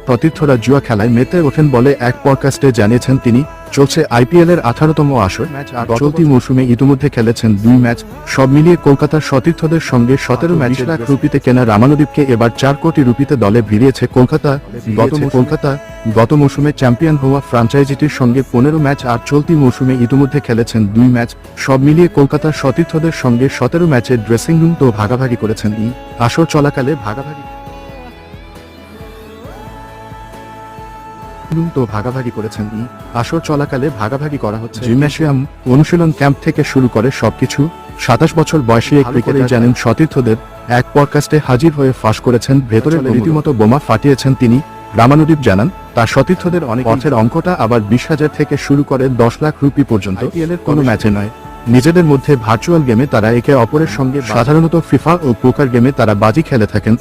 সতীর্থরা জুয়া খেলায় মেতে ওঠেন বলে এক পডকাস্টে জানিয়েছেন তিনি। চলছে IPL এর 18তম আসর ম্যাচ আর চলতি মৌসুমে ইতিমধ্যে খেলেছেন 2 ম্যাচ। সব মিলিয়ে কলকাতার সতীর্থদের সঙ্গে 17 ম্যাচে লাখ রুপিতে কেনা রামানুদীপকে এবার 4 কোটি রুপিতে দলে ভিড়িয়েছে কলকাতা। গত মৌসুমে চ্যাম্পিয়ন হওয়া ফ্র্যাঞ্চাইজিটির সঙ্গে 15 ম্যাচ আর চলতি মৌসুমে ইতিমধ্যে খেলেছেন 2 ম্যাচ। সব মিলিয়ে কলকাতার সতীর্থদের সঙ্গে 17 ম্যাচের ড্রেসিং রুম তো ভাগাভাগি করেছেন আসর চলাকালে ভাগাভাগি করা হচ্ছে জিমন্যাসিয়াম, অনুশীলন ক্যাম্প থেকে শুরু করে সবকিছু। 27 বছর বয়সী এই ক্রিকেটার জানেন সতীর্থদের। এক পডকাস্টে হাজির হয়ে ফাঁস করেছেন ভেতরে রীতিমতো বোমা ফাটিয়েছেন তিনি। রামানুদীপ জানান তার সতীর্থদের অনেক অর্থের অঙ্কটা আবার 20,000 থেকে শুরু করে 10 লাখ রুপি পর্যন্ত। IPL এর কোনো ম্যাচে নয়, নিজেদের মধ্যে ভার্চুয়াল গেমে তারা একে অপরের সঙ্গে সাধারণত ফিফা ও পোকার গেমে তারা বাজি খেলে থাকেন।